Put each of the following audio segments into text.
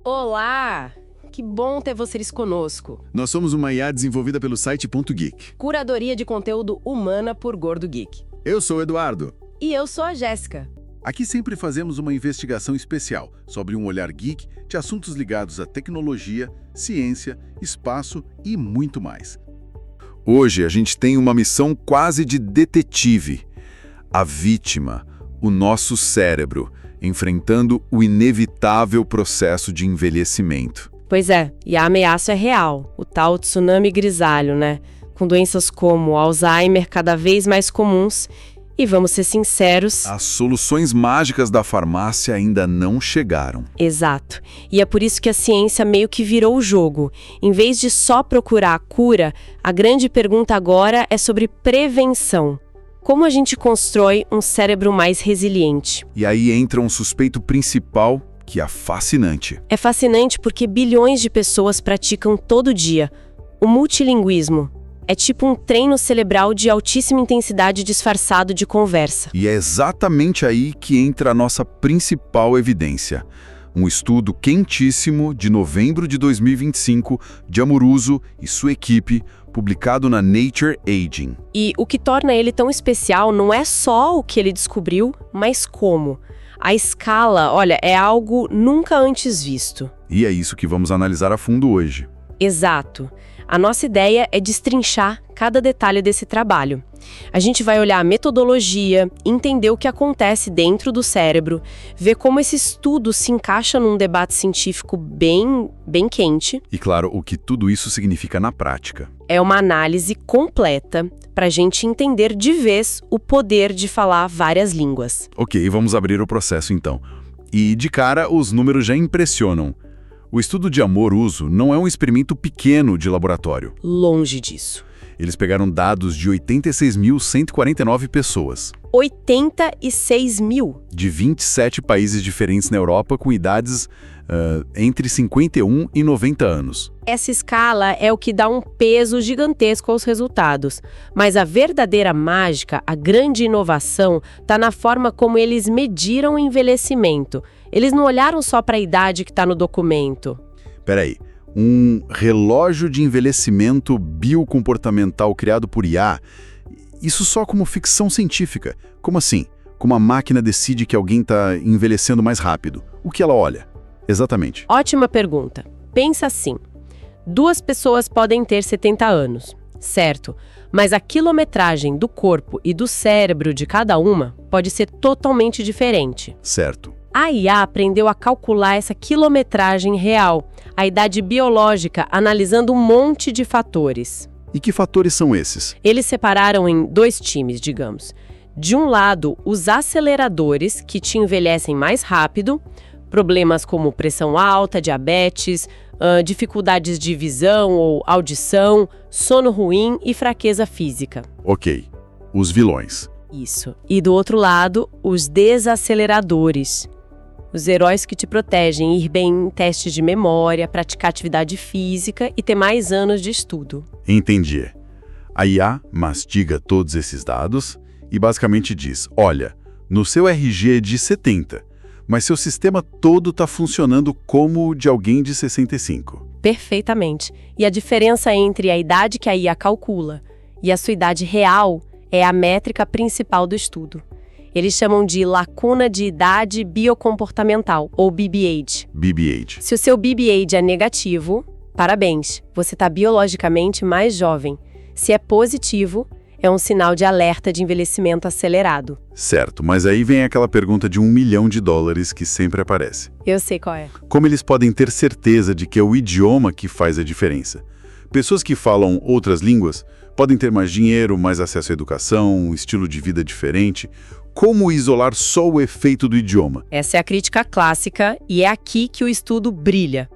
Olá! Que bom ter vocês conosco. Nós somos uma IA desenvolvida pelo site .geek. Curadoria de conteúdo humana por Gordo Geek. Eu sou o Eduardo. E eu sou a Jéssica. Aqui sempre fazemos uma investigação especial sobre um olhar geek de assuntos ligados à tecnologia, ciência, espaço e muito mais. Hoje a gente tem uma missão quase de detetive. A vítima, o nosso cérebro, enfrentando o inevitável processo de envelhecimento. Pois é, e a ameaça é real, o tal tsunami grisalho, né? Com doenças como Alzheimer cada vez mais comuns. E vamos ser sinceros... As soluções mágicas da farmácia ainda não chegaram. Exato. E é por isso que a ciência meio que virou o jogo. Em vez de só procurar a cura, a grande pergunta agora é sobre prevenção. Como a gente constrói um cérebro mais resiliente? E aí entra um suspeito principal, que é fascinante. É fascinante porque bilhões de pessoas praticam todo dia o multilinguismo. É tipo um treino cerebral de altíssima intensidade disfarçado de conversa. E é exatamente aí que entra a nossa principal evidência. Um estudo quentíssimo de novembro de 2025 de Amoruso e sua equipe, publicado na Nature Aging. E o que torna ele tão especial não é só o que ele descobriu, mas como. A escala, olha, é algo nunca antes visto. E é isso que vamos analisar a fundo hoje. Exato. A nossa ideia é destrinchar cada detalhe desse trabalho. A gente vai olhar a metodologia, entender o que acontece dentro do cérebro, ver como esse estudo se encaixa num debate científico bem quente. E claro, o que tudo isso significa na prática. É uma análise completa para a gente entender de vez o poder de falar várias línguas. Ok, vamos abrir o processo então. E de cara, os números já impressionam. O estudo de Amoruso não é um experimento pequeno de laboratório. Longe disso. Eles pegaram dados de 86.149 pessoas. 86 mil? De 27 países diferentes na Europa com idades entre 51 e 90 anos. Essa escala é o que dá um peso gigantesco aos resultados. Mas a verdadeira mágica, a grande inovação, está na forma como eles mediram o envelhecimento. Eles não olharam só para a idade que está no documento. Peraí, um relógio de envelhecimento biocomportamental criado por IA, isso só como ficção científica. Como assim? Como a máquina decide que alguém está envelhecendo mais rápido? O que ela olha? Exatamente. Ótima pergunta. Pensa assim. 2 pessoas podem ter 70 anos, certo? Mas a quilometragem do corpo e do cérebro de cada uma pode ser totalmente diferente. Certo. A IA aprendeu a calcular essa quilometragem real, a idade biológica, analisando um monte de fatores. E que fatores são esses? Eles separaram em 2 times, digamos. De um lado, os aceleradores, que te envelhecem mais rápido, problemas como pressão alta, diabetes, dificuldades de visão ou audição, sono ruim e fraqueza física. Ok, os vilões. Isso. E do outro lado, os desaceleradores. Os heróis que te protegem, ir bem em testes de memória, praticar atividade física e ter mais anos de estudo. Entendi. A IA mastiga todos esses dados e basicamente diz, olha, no seu RG é de 70, mas seu sistema todo está funcionando como o de alguém de 65. Perfeitamente. E a diferença entre a idade que a IA calcula e a sua idade real é a métrica principal do estudo. Eles chamam de lacuna de idade biocomportamental, ou BB-Age. BB-Age. Se o seu BB-Age é negativo, parabéns, você está biologicamente mais jovem. Se é positivo, é um sinal de alerta de envelhecimento acelerado. Certo, mas aí vem aquela pergunta de $1 milhão que sempre aparece. Eu sei qual é. Como eles podem ter certeza de que é o idioma que faz a diferença? Pessoas que falam outras línguas podem ter mais dinheiro, mais acesso à educação, um estilo de vida diferente. Como isolar só o efeito do idioma? Essa é a crítica clássica e é aqui que o estudo brilha.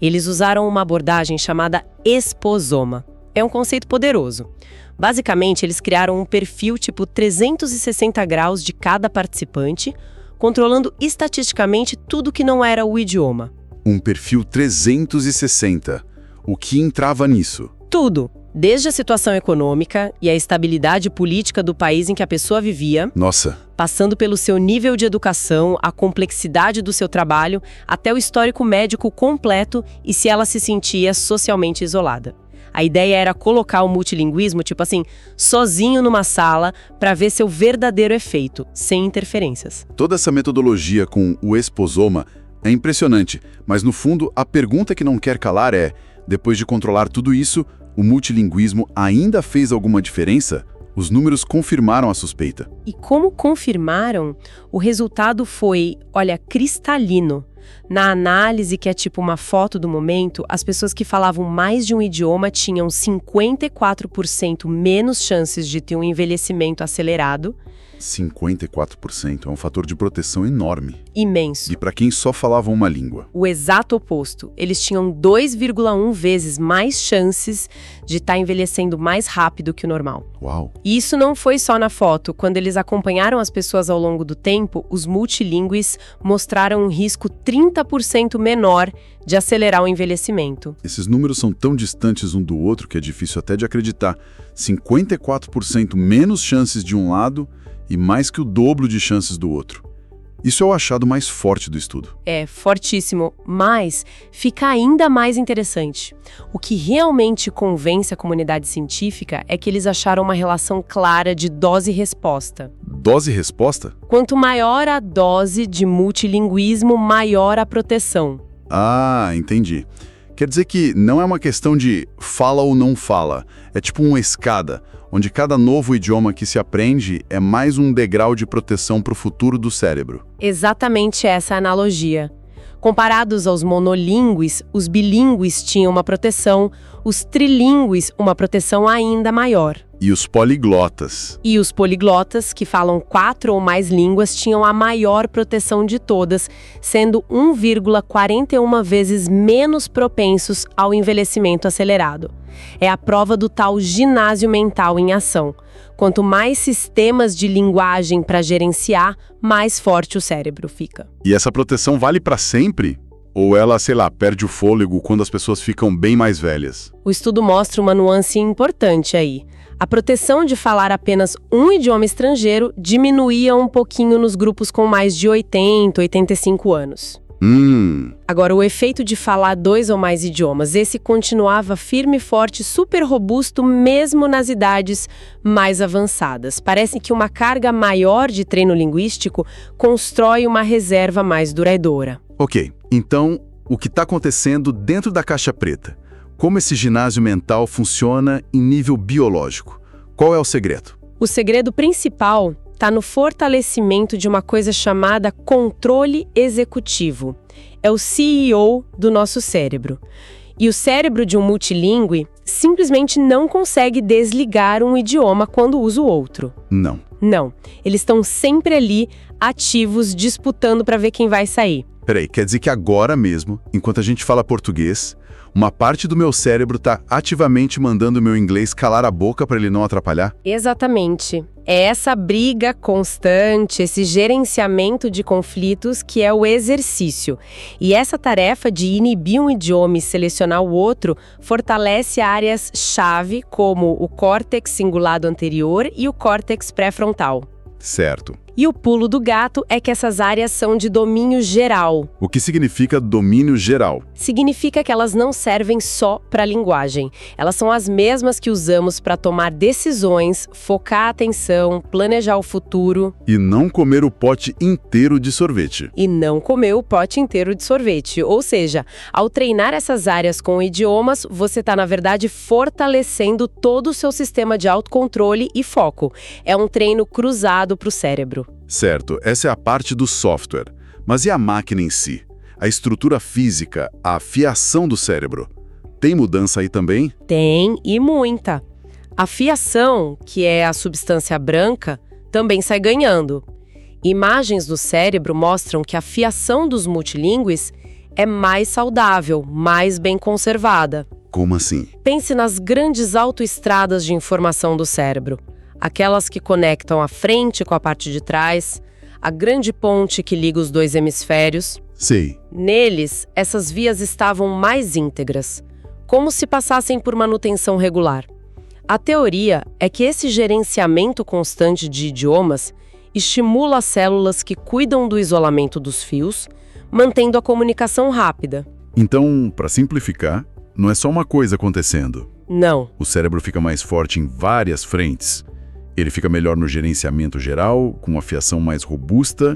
Eles usaram uma abordagem chamada exposoma. É um conceito poderoso. Basicamente, eles criaram um perfil tipo 360 graus de cada participante, controlando estatisticamente tudo que não era o idioma. Um perfil 360. O que entrava nisso? Tudo. Desde a situação econômica e a estabilidade política do país em que a pessoa vivia, Nossa, passando pelo seu nível de educação, a complexidade do seu trabalho, até o histórico médico completo e se ela se sentia socialmente isolada. A ideia era colocar o multilinguismo, tipo assim, sozinho numa sala para ver seu verdadeiro efeito, sem interferências. toda essa metodologia com o esposoma é impressionante, mas no fundo a pergunta que não quer calar é, depois de controlar tudo isso, o multilinguismo ainda fez alguma diferença? Os números confirmaram a suspeita. E como confirmaram, o resultado foi, olha, cristalino. Na análise, que é tipo uma foto do momento, as pessoas que falavam mais de um idioma tinham 54% menos chances de ter um envelhecimento acelerado. 54% é um fator de proteção enorme. Imenso. E para quem só falava uma língua. O exato oposto. Eles tinham 2,1 vezes mais chances de estar envelhecendo mais rápido que o normal. Uau! E isso não foi só na foto. Quando eles acompanharam as pessoas ao longo do tempo, os multilingües mostraram um risco 30% menor de acelerar o envelhecimento. Esses números são tão distantes um do outro que é difícil até de acreditar. 54% menos chances de um lado e mais que o dobro de chances do outro. Isso é o achado mais forte do estudo. É fortíssimo, mas fica ainda mais interessante. O que realmente convence a comunidade científica é que eles acharam uma relação clara de dose-resposta. Dose-resposta? Quanto maior a dose de multilinguismo, maior a proteção. Ah, entendi. Quer dizer que não é uma questão de fala ou não fala. É tipo uma escada, onde cada novo idioma que se aprende é mais um degrau de proteção para o futuro do cérebro. Exatamente essa analogia. Comparados aos monolíngues, os bilíngues tinham uma proteção, os trilíngues uma proteção ainda maior. E os poliglotas? E os poliglotas, que falam 4 ou mais línguas, tinham a maior proteção de todas, sendo 1,41 vezes menos propensos ao envelhecimento acelerado. É a prova do tal ginásio mental em ação. Quanto mais sistemas de linguagem para gerenciar, mais forte o cérebro fica. E essa proteção vale para sempre? Ou ela, sei lá, perde o fôlego quando as pessoas ficam bem mais velhas? O estudo mostra uma nuance importante aí. A proteção de falar apenas um idioma estrangeiro diminuía um pouquinho nos grupos com mais de 80, 85 anos. Agora, o efeito de falar 2 ou mais idiomas, esse continuava firme e forte, super robusto, mesmo nas idades mais avançadas. Parece que uma carga maior de treino linguístico constrói uma reserva mais duradoura. Ok, então, o que está acontecendo dentro da caixa preta? Como esse ginásio mental funciona em nível biológico? Qual é o segredo? O segredo principal está no fortalecimento de uma coisa chamada controle executivo. É o CEO do nosso cérebro. E o cérebro de um multilingüe simplesmente não consegue desligar um idioma quando usa o outro. Não. Não. Eles estão sempre ali, ativos, disputando para ver quem vai sair. Peraí, quer dizer que agora mesmo, enquanto a gente fala português, uma parte do meu cérebro está ativamente mandando o meu inglês calar a boca para ele não atrapalhar? Exatamente. É essa briga constante, esse gerenciamento de conflitos que é o exercício. E essa tarefa de inibir um idioma e selecionar o outro fortalece áreas-chave como o córtex cingulado anterior e o córtex pré-frontal. Certo. E o pulo do gato é que essas áreas são de domínio geral. O que significa domínio geral? Significa que elas não servem só para a linguagem. Elas são as mesmas que usamos para tomar decisões, focar a atenção, planejar o futuro. E não comer o pote inteiro de sorvete. E não comer o pote inteiro de sorvete. Ou seja, ao treinar essas áreas com idiomas, você está, na verdade, fortalecendo todo o seu sistema de autocontrole e foco. É um treino cruzado para o cérebro. Certo, essa é a parte do software. Mas e a máquina em si? A estrutura física, a fiação do cérebro? Tem mudança aí também? Tem, e muita. A fiação, que é a substância branca, também sai ganhando. Imagens do cérebro mostram que a fiação dos multilingües é mais saudável, mais bem conservada. Como assim? Pense nas grandes autoestradas de informação do cérebro. Aquelas que conectam a frente com a parte de trás, a grande ponte que liga os 2 hemisférios. Sei. Neles, essas vias estavam mais íntegras, como se passassem por manutenção regular. A teoria é que esse gerenciamento constante de idiomas estimula as células que cuidam do isolamento dos fios, mantendo a comunicação rápida. Então, para simplificar, não é só uma coisa acontecendo. Não. O cérebro fica mais forte em várias frentes. Ele fica melhor no gerenciamento geral, com uma fiação mais robusta,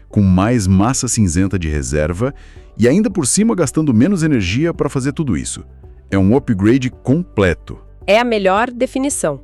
com mais massa cinzenta de reserva e ainda por cima gastando menos energia para fazer tudo isso. É um upgrade completo. É a melhor definição.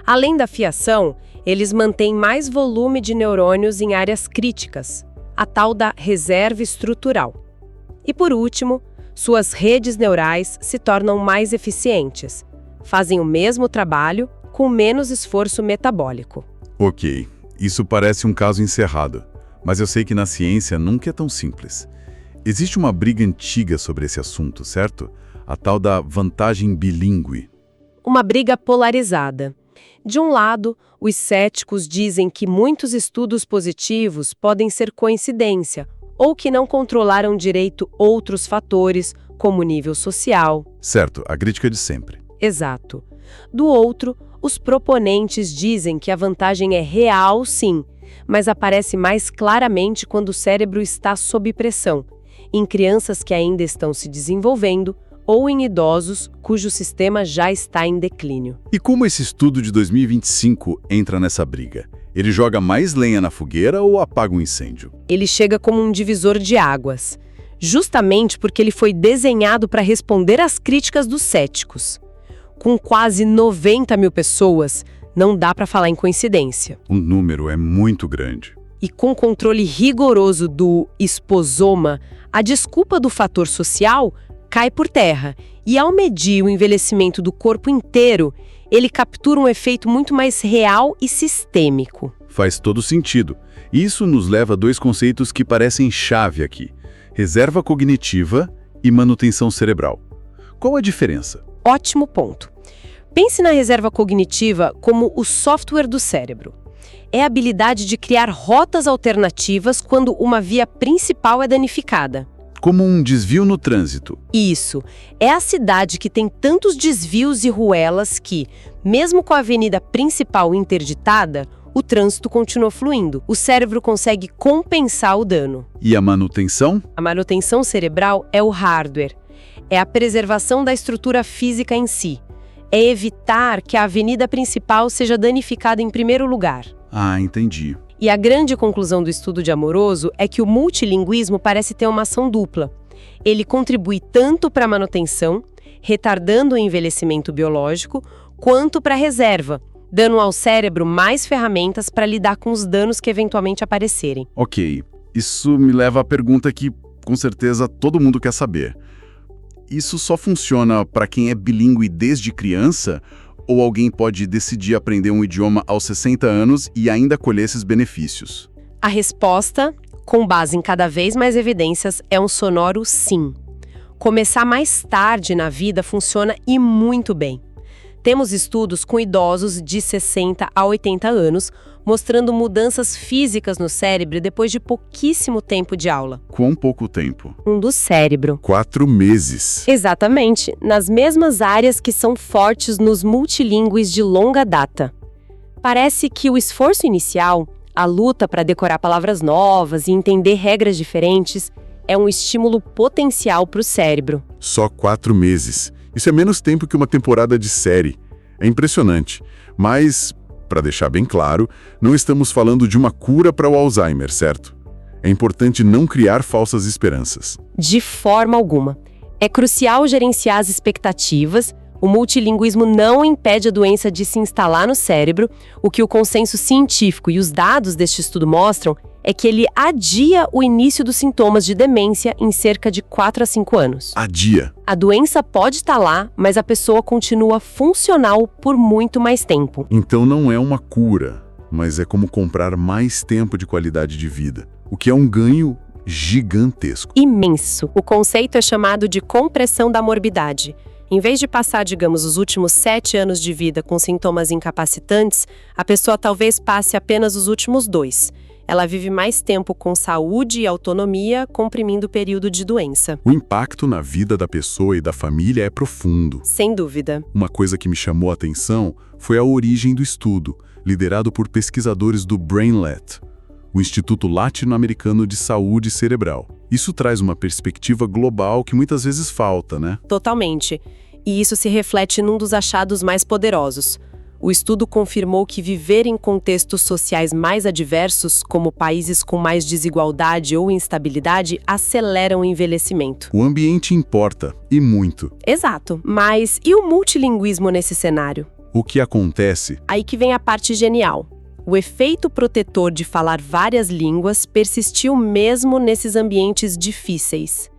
Além da fiação, eles mantêm mais volume de neurônios em áreas críticas, a tal da reserva estrutural. E por último, suas redes neurais se tornam mais eficientes, fazem o mesmo trabalho com menos esforço metabólico. Ok, isso parece um caso encerrado, mas eu sei que na ciência nunca é tão simples. Existe uma briga antiga sobre esse assunto, certo? A tal da vantagem bilíngue. Uma briga polarizada. De um lado, os céticos dizem que muitos estudos positivos podem ser coincidência ou que não controlaram direito outros fatores, como nível social. Certo, a crítica de sempre. Exato. Do outro, os proponentes dizem que a vantagem é real, sim, mas aparece mais claramente quando o cérebro está sob pressão, em crianças que ainda estão se desenvolvendo ou em idosos cujo sistema já está em declínio. E como esse estudo de 2025 entra nessa briga? Ele joga mais lenha na fogueira ou apaga o incêndio? Ele chega como um divisor de águas, justamente porque ele foi desenhado para responder às críticas dos céticos. Com quase 90 mil pessoas, não dá para falar em coincidência. O número é muito grande. E com controle rigoroso do esposoma, a desculpa do fator social cai por terra. E ao medir o envelhecimento do corpo inteiro, ele captura um efeito muito mais real e sistêmico. Faz todo sentido. Isso nos leva a dois conceitos que parecem chave aqui: reserva cognitiva e manutenção cerebral. Qual a diferença? Ótimo ponto. Pense na reserva cognitiva como o software do cérebro. É a habilidade de criar rotas alternativas quando uma via principal é danificada. Como um desvio no trânsito. Isso. É a cidade que tem tantos desvios e ruelas que, mesmo com a avenida principal interditada, o trânsito continua fluindo. O cérebro consegue compensar o dano. E a manutenção? A manutenção cerebral é o hardware. É a preservação da estrutura física em si. É evitar que a avenida principal seja danificada em primeiro lugar. Ah, entendi. E a grande conclusão do estudo de Amoroso é que o multilinguismo parece ter uma ação dupla. Ele contribui tanto para a manutenção, retardando o envelhecimento biológico, quanto para a reserva, dando ao cérebro mais ferramentas para lidar com os danos que eventualmente aparecerem. Ok, isso me leva à pergunta que, com certeza, todo mundo quer saber. Isso só funciona para quem é bilíngue desde criança? Ou alguém pode decidir aprender um idioma aos 60 anos e ainda colher esses benefícios? A resposta, com base em cada vez mais evidências, é um sonoro sim. Começar mais tarde na vida funciona e muito bem. Temos estudos com idosos de 60 a 80 anos, mostrando mudanças físicas no cérebro depois de pouquíssimo tempo de aula. Quão pouco tempo? Do cérebro. 4 meses. Exatamente, nas mesmas áreas que são fortes nos multilingües de longa data. Parece que o esforço inicial, a luta para decorar palavras novas e entender regras diferentes, é um estímulo potencial para o cérebro. Só 4 meses. Isso é menos tempo que uma temporada de série. É impressionante. Mas, para deixar bem claro, não estamos falando de uma cura para o Alzheimer, certo? É importante não criar falsas esperanças. De forma alguma. É crucial gerenciar as expectativas. O multilinguismo não impede a doença de se instalar no cérebro. O que o consenso científico e os dados deste estudo mostram é que ele adia o início dos sintomas de demência em cerca de 4 a 5 anos. Adia. A doença pode estar lá, mas a pessoa continua funcional por muito mais tempo. Então não é uma cura, mas é como comprar mais tempo de qualidade de vida, o que é um ganho gigantesco. Imenso. O conceito é chamado de compressão da morbidade. Em vez de passar, digamos, os últimos 7 anos de vida com sintomas incapacitantes, a pessoa talvez passe apenas os últimos 2. ela vive mais tempo com saúde e autonomia, comprimindo o período de doença. O impacto na vida da pessoa e da família é profundo. Sem dúvida. Uma coisa que me chamou a atenção foi a origem do estudo, liderado por pesquisadores do BrainLat, o Instituto Latino-Americano de Saúde Cerebral. Isso traz uma perspectiva global que muitas vezes falta, né? Totalmente. E isso se reflete num dos achados mais poderosos. O estudo confirmou que viver em contextos sociais mais adversos, como países com mais desigualdade ou instabilidade, aceleram o envelhecimento. O ambiente importa, e muito. Exato. Mas e o multilinguismo nesse cenário? O que acontece? Aí que vem a parte genial. O efeito protetor de falar várias línguas persistiu mesmo nesses ambientes difíceis.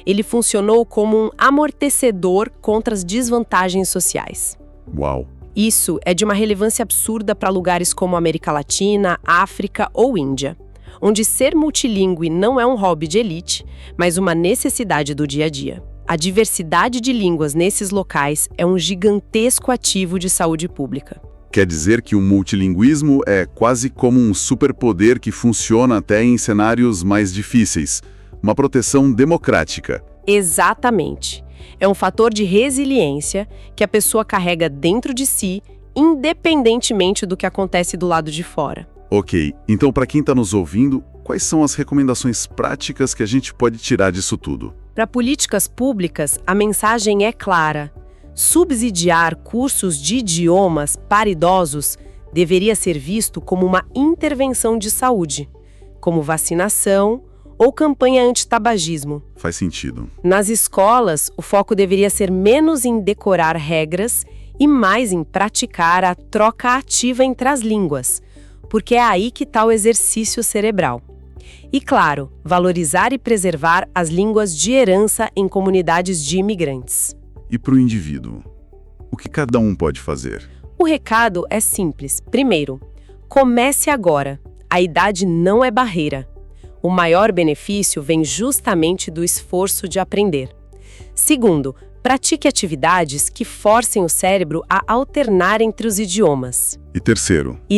Ele funcionou como um amortecedor contra as desvantagens sociais. Uau! Isso é de uma relevância absurda para lugares como América Latina, África ou Índia, onde ser multilingüe não é um hobby de elite, mas uma necessidade do dia a dia. A diversidade de línguas nesses locais é um gigantesco ativo de saúde pública. Quer dizer que o multilinguismo é quase como um superpoder que funciona até em cenários mais difíceis. Uma proteção democrática. Exatamente. É um fator de resiliência que a pessoa carrega dentro de si, independentemente do que acontece do lado de fora. Ok, então para quem está nos ouvindo, quais são as recomendações práticas que a gente pode tirar disso tudo? Para políticas públicas, a mensagem é clara. Subsidiar cursos de idiomas para idosos deveria ser visto como uma intervenção de saúde, como vacinação ou campanha antitabagismo. Faz sentido. Nas escolas, o foco deveria ser menos em decorar regras e mais em praticar a troca ativa entre as línguas, porque é aí que está o exercício cerebral. E, claro, valorizar e preservar as línguas de herança em comunidades de imigrantes. E para o indivíduo? O que cada um pode fazer? O recado é simples. Primeiro, comece agora. A idade não é barreira. O maior benefício vem justamente do esforço de aprender. Segundo, pratique atividades que forcem o cérebro a alternar entre os idiomas. E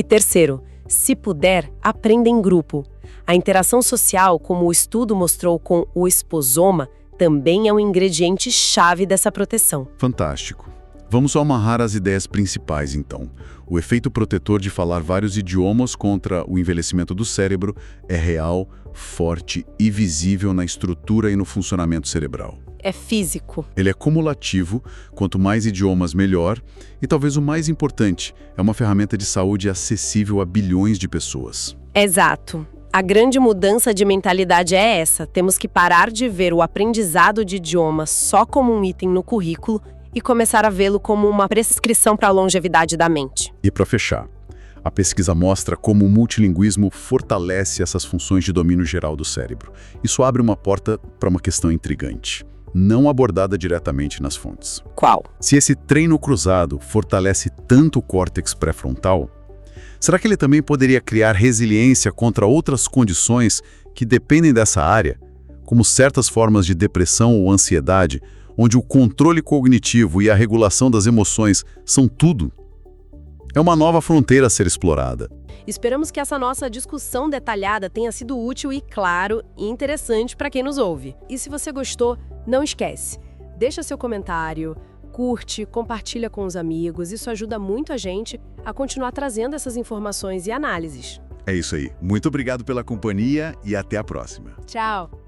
terceiro, se puder, aprenda em grupo. A interação social, como o estudo mostrou com o esposoma, também é um ingrediente-chave dessa proteção. fantástico. Vamos só amarrar as ideias principais, então. O efeito protetor de falar vários idiomas contra o envelhecimento do cérebro é real, forte e visível na estrutura e no funcionamento cerebral. É físico. Ele é cumulativo, quanto mais idiomas, melhor, e talvez o mais importante, é uma ferramenta de saúde acessível a bilhões de pessoas. Exato. A grande mudança de mentalidade é essa. Temos que parar de ver o aprendizado de idiomas só como um item no currículo e começar a vê-lo como uma prescrição para a longevidade da mente. E para fechar, a pesquisa mostra como o multilinguismo fortalece essas funções de domínio geral do cérebro. Isso abre uma porta para uma questão intrigante, não abordada diretamente nas fontes. Qual? Se esse treino cruzado fortalece tanto o córtex pré-frontal, será que ele também poderia criar resiliência contra outras condições que dependem dessa área, como certas formas de depressão ou ansiedade, onde o controle cognitivo e a regulação das emoções são tudo? É uma nova fronteira a ser explorada. Esperamos que essa nossa discussão detalhada tenha sido útil e, claro, interessante para quem nos ouve. E se você gostou, não esquece, deixa seu comentário, curte, compartilha com os amigos. Isso ajuda muito a gente a continuar trazendo essas informações e análises. É isso aí. Muito obrigado pela companhia e até a próxima. Tchau!